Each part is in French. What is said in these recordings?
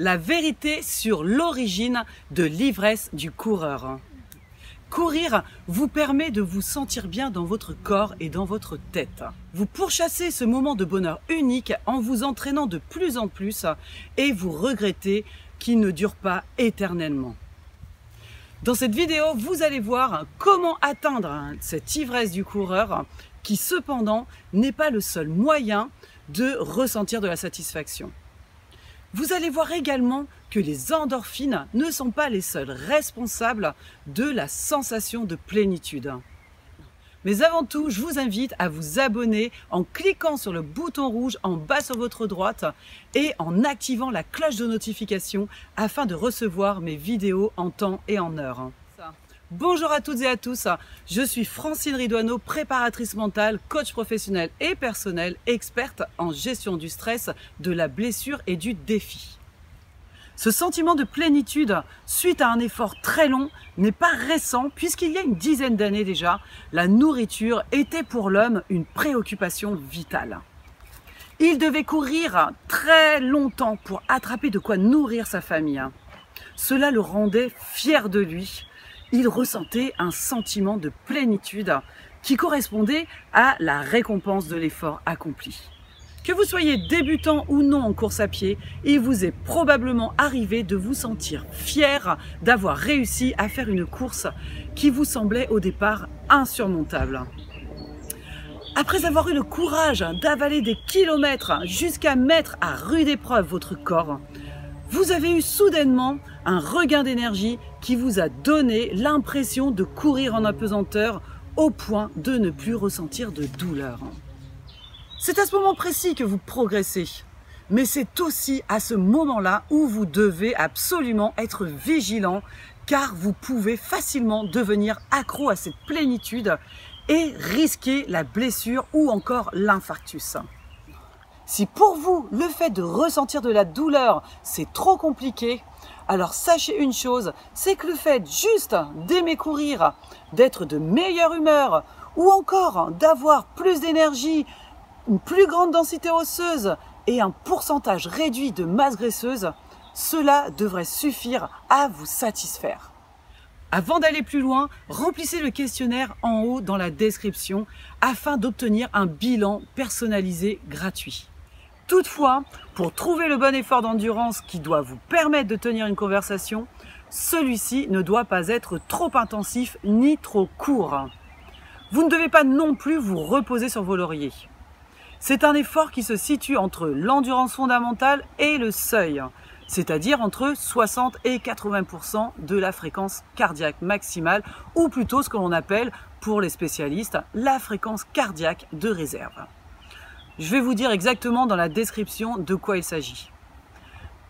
La vérité sur l'origine de l'ivresse du coureur. Courir vous permet de vous sentir bien dans votre corps et dans votre tête. Vous pourchassez ce moment de bonheur unique en vous entraînant de plus en plus et vous regrettez qu'il ne dure pas éternellement. Dans cette vidéo, vous allez voir comment atteindre cette ivresse du coureur qui cependant n'est pas le seul moyen de ressentir de la satisfaction. Vous allez voir également que les endorphines ne sont pas les seuls responsables de la sensation de plénitude. Mais avant tout, je vous invite à vous abonner en cliquant sur le bouton rouge en bas sur votre droite et en activant la cloche de notification afin de recevoir mes vidéos en temps et en heure. Bonjour à toutes et à tous, je suis Francine Ridoineau, préparatrice mentale, coach professionnel et personnel, experte en gestion du stress, de la blessure et du défi. Ce sentiment de plénitude suite à un effort très long n'est pas récent puisqu'il y a une dizaine d'années déjà, la nourriture était pour l'homme une préoccupation vitale. Il devait courir très longtemps pour attraper de quoi nourrir sa famille. Cela le rendait fier de lui. Il ressentait un sentiment de plénitude qui correspondait à la récompense de l'effort accompli. Que vous soyez débutant ou non en course à pied, il vous est probablement arrivé de vous sentir fier d'avoir réussi à faire une course qui vous semblait au départ insurmontable. Après avoir eu le courage d'avaler des kilomètres jusqu'à mettre à rude épreuve votre corps, vous avez eu soudainement un regain d'énergie qui vous a donné l'impression de courir en apesanteur au point de ne plus ressentir de douleur. C'est à ce moment précis que vous progressez, mais c'est aussi à ce moment-là où vous devez absolument être vigilant car vous pouvez facilement devenir accro à cette plénitude et risquer la blessure ou encore l'infarctus. Si pour vous, le fait de ressentir de la douleur, c'est trop compliqué, alors sachez une chose, c'est que le fait juste d'aimer courir, d'être de meilleure humeur ou encore d'avoir plus d'énergie, une plus grande densité osseuse et un pourcentage réduit de masse graisseuse, cela devrait suffire à vous satisfaire. Avant d'aller plus loin, remplissez le questionnaire en haut dans la description afin d'obtenir un bilan personnalisé gratuit. Toutefois, pour trouver le bon effort d'endurance qui doit vous permettre de tenir une conversation, celui-ci ne doit pas être trop intensif ni trop court. Vous ne devez pas non plus vous reposer sur vos lauriers. C'est un effort qui se situe entre l'endurance fondamentale et le seuil, c'est-à-dire entre 60 et 80% de la fréquence cardiaque maximale, ou plutôt ce que l'on appelle, pour les spécialistes, la fréquence cardiaque de réserve. Je vais vous dire exactement dans la description de quoi il s'agit.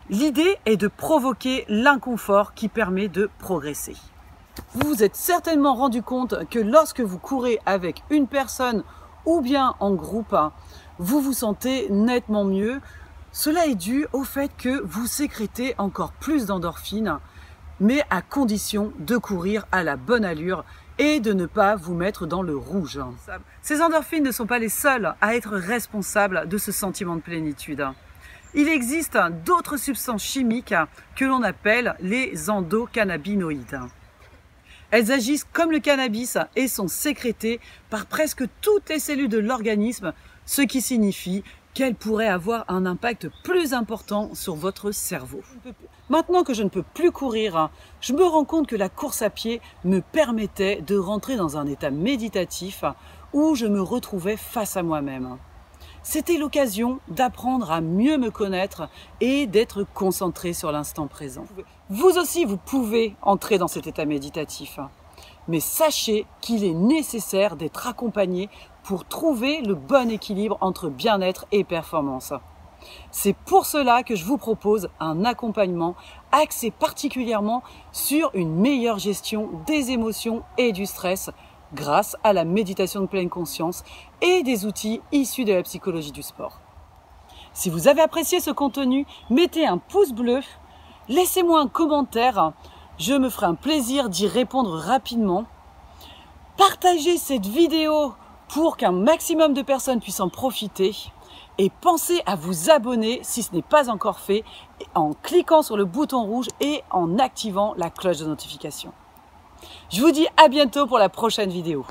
L'idée est de provoquer l'inconfort qui permet de progresser. Vous vous êtes certainement rendu compte que lorsque vous courez avec une personne ou bien en groupe, vous vous sentez nettement mieux. Cela est dû au fait que vous sécrétez encore plus d'endorphines, mais à condition de courir à la bonne allure et de ne pas vous mettre dans le rouge. Ces endorphines ne sont pas les seules à être responsables de ce sentiment de plénitude. Il existe d'autres substances chimiques que l'on appelle les endocannabinoïdes. Elles agissent comme le cannabis et sont sécrétées par presque toutes les cellules de l'organisme, ce qui signifie qu'elles pourraient avoir un impact plus important sur votre cerveau. Maintenant que je ne peux plus courir, je me rends compte que la course à pied me permettait de rentrer dans un état méditatif où je me retrouvais face à moi-même. C'était l'occasion d'apprendre à mieux me connaître et d'être concentré sur l'instant présent. Vous aussi, vous pouvez entrer dans cet état méditatif. Mais sachez qu'il est nécessaire d'être accompagné pour trouver le bon équilibre entre bien-être et performance. C'est pour cela que je vous propose un accompagnement axé particulièrement sur une meilleure gestion des émotions et du stress grâce à la méditation de pleine conscience et des outils issus de la psychologie du sport. Si vous avez apprécié ce contenu, mettez un pouce bleu, laissez-moi un commentaire, je me ferai un plaisir d'y répondre rapidement. Partagez cette vidéo pour qu'un maximum de personnes puissent en profiter. Et pensez à vous abonner si ce n'est pas encore fait en cliquant sur le bouton rouge et en activant la cloche de notification. Je vous dis à bientôt pour la prochaine vidéo.